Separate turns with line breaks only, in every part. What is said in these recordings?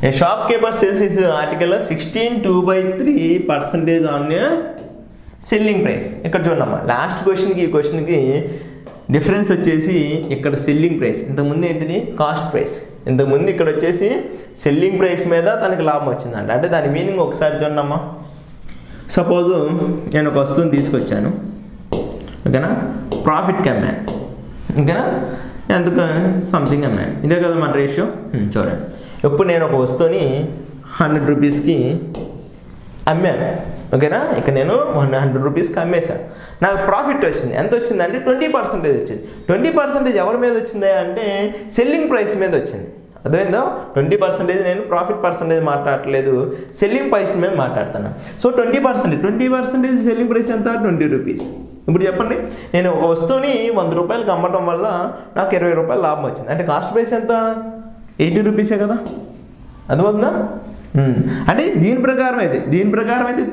A shopkeeper sells his article 16/2/3% on selling price. ఇక్కడ చూడమ్మా last క్వశ్చన్కి ఈ క్వశ్చన్కి డిఫరెన్స్ వచ్చేసి ఇక్కడ సెల్లింగ్ ప్రైస్, ఇంతకుముందు ఏంటిది కాస్ట్ ప్రైస్, ఇంతకుముందు ఇక్కడ వచ్చేసి సెల్లింగ్ ప్రైస్ మీద తనకి లాభం వచ్చిందంట. అంటే దాని మీనింగ్ ఒకసారి చూడమ్మా. సపోజ్ నేను ఒక వస్తువుని తీసుకొచ్చాను, ఓకేనా, ప్రాఫిట్కి అమ్మాను, ఓకేనా, ఎందుకు సంథింగ్ అమ్మాను, ఇదే కదా మన రేషియో. చూడండి, ఇప్పుడు నేను ఒక వస్తువుని 100 రూపీస్కి అమ్మాను, ఓకేనా, ఇక నేను 100 రూపీస్కి అమ్మేశాను, నాకు ప్రాఫిట్ వచ్చింది. ఎంత వచ్చిందంటే 20% వచ్చింది. 20% ఎవరి మీద వచ్చింది అంటే సెల్లింగ్ ప్రైస్ మీద వచ్చింది. అర్థమైందో? 20% నేను ప్రాఫిట్ పర్సంటేజ్ మాట్లాడట్లేదు, సెల్లింగ్ ప్రైస్ మీద మాట్లాడుతున్నాను. సో 20% సెల్లింగ్ ప్రైస్ ఎంత? 20 రూపీస్. ఇప్పుడు చెప్పండి, నేను ఒక వస్తువుని 100 రూపాయలకి అమ్మటం వల్ల నాకు 20 రూపాయలు లాభం వచ్చింది. అంటే కాస్ట్ ప్రైస్ ఎంత? 80 రూపీసే కదా. అర్థమవుతుందా? అంటే దీని ప్రకారం అయితే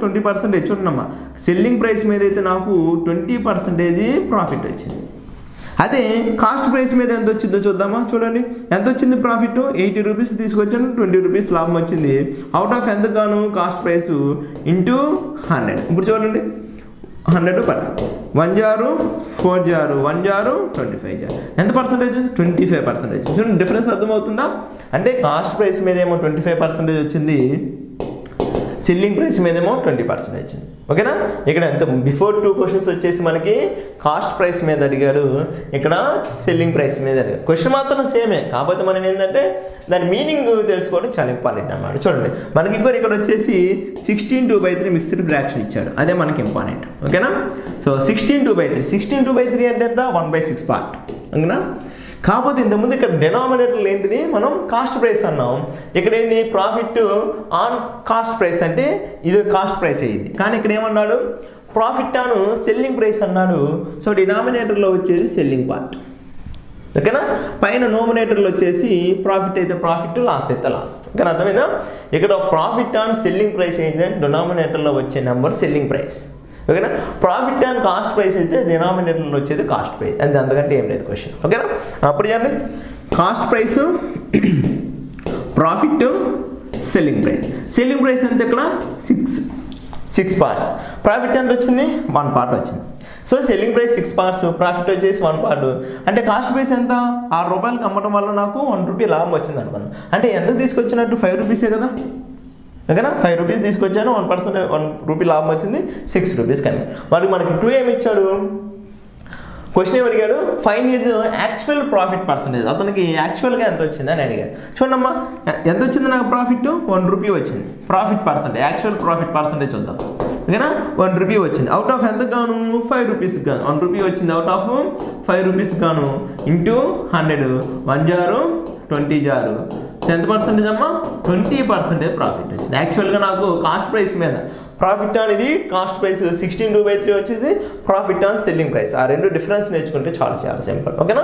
20% చూడమ్మా, సెల్లింగ్ ప్రైస్ మీద అయితే నాకు 20% ప్రాఫిట్ వచ్చింది. అదే కాస్ట్ ప్రైస్ మీద ఎంత వచ్చిందో చూద్దామా. చూడండి, ఎంత వచ్చింది ప్రాఫిట్? 80 రూపీస్ తీసుకొచ్చాను, 20 రూపీస్ లాభం వచ్చింది. అవుట్ ఆఫ్ ఎంత గాను? Cost price into 100. ఇప్పుడు చూడండి, 100%, 1 జారు 4 జారు 1 జారు 25 జారు, ఎంత పర్సెంటేజ్? 25%. చూడండి డిఫరెన్స్ అర్థమవుతుందా? అంటే కాస్ట్ ప్రైస్ మీద ఏమో 25% వచ్చింది, సెల్లింగ్ ప్రైస్ మీదేమో 20% వచ్చింది. ఓకేనా? ఇక్కడ ఎంత బిఫోర్ 2 క్వశ్చన్స్ వచ్చేసి మనకి కాస్ట్ ప్రైస్ మీద అడిగాడు, ఇక్కడ సెల్లింగ్ ప్రైస్ మీద అడిగాడు. క్వశ్చన్ మాత్రం సేమే, కాకపోతే మనం ఏంటంటే దాని మీనింగ్ తెలుసుకోవడం చాలా ఇంపార్టెంట్ అన్నమాట. చూడండి, మనకి ఇక్కడ వచ్చేసి 16/2/3 మిక్స్డ్ ఫ్రాక్షన్ ఇచ్చాడు, అదే మనకి ఇంపార్టెంట్. ఓకేనా? సో 16/2/3 అంటే ఎంత? 1/6 పార్ట్. ఓకేనా? కాకపోతే ఇంతకుముందు ఇక్కడ డెనామినేటర్లు ఏంటిది? మనం కాస్ట్ ప్రైస్ అన్నాం, ఇక్కడ ఏంది? ప్రాఫిట్ ఆన్ కాస్ట్ ప్రైస్, అంటే ఇది కాస్ట్ ప్రైస్ అయ్యింది. కానీ ఇక్కడ ఏమన్నాడు? ప్రాఫిట్ ఆన్ సెల్లింగ్ ప్రైస్ అన్నాడు. సో డినామినేటర్లో వచ్చేసి సెల్లింగ్ పార్ట్, ఓకేనా, పైన నోమినేటర్లో వచ్చేసి ప్రాఫిట్ అయితే ప్రాఫిట్, లాస్ అయితే లాస్. ఓకేనా? అర్థమైందా? ఇక్కడ ప్రాఫిట్ ఆన్ సెల్లింగ్ ప్రైస్ అయితే డినామినేటర్లో వచ్చే నెంబర్ సెల్లింగ్ ప్రైస్, ఓకేనా. ప్రాఫిట్ అండ్ కాస్ట్ ప్రైస్ అయితే డినామినేటర్లో వచ్చేది కాస్ట్ ప్రైస్, అంతే, అంతకంటే ఏం లేదు క్వశ్చన్. ఓకేనా? అప్పుడు చేయండి, cost price, profit, selling price. Selling price ఎంత? ఇక్కడ 6 పార్ట్స్. ప్రాఫిట్ ఎంత వచ్చింది? 1 పార్ట్ వచ్చింది. So selling price 6 parts, profit వచ్చేసి 1 పార్ట్. అంటే కాస్ట్ ప్రైస్ ఎంత? 6 రూపాయలకి అమ్మటం వల్ల నాకు 1 రూపీ లాభం వచ్చింది అనుకుందాం. అంటే ఎంత తీసుకొచ్చినట్టు? 5 రూపీసే కదా. ఓకేనా? 5 రూపీస్ తీసుకొచ్చాను, 1 రూపీ లాభం వచ్చింది, 6 రూపీస్ కన్నా. వాడికి మనకి 2 ఏమి ఇచ్చాడు? క్వశ్చన్ ఏమి అడిగాడు? Find his actual profit percentage. అతనికి యాక్చువల్గా ఎంత వచ్చింది అని అడిగాడు. చూడమ్మా, ఎంత వచ్చింది నాకు ప్రాఫిట్? 1 రూపీ వచ్చింది. Profit percentage, actual profit percentage చూద్దాం. ఓకేనా? 1 రూపీ వచ్చింది. అవుట్ ఆఫ్ ఎంత గాను? 5 రూపీస్కి గాను 1 రూపీ వచ్చింది. అవుట్ ఆఫ్ 5 రూపీస్ గాను ఇంటూ 100, 1 జారు 20 జారు, ఎంత పర్సెంటేజ్ అమ్మా? 20% ప్రాఫిట్ వచ్చింది. యాక్చువల్గా నాకు కాస్ట్ ప్రైస్ మీద ప్రాఫిట్ అనేది కాస్ట్ ప్రైస్ 16/2/3 వచ్చింది, ప్రాఫిట్ ఆన్ సెల్లింగ్ ప్రైస్. ఆ రెండు డిఫరెన్స్ నేర్చుకుంటే చాలా సింపుల్. ఓకేనా?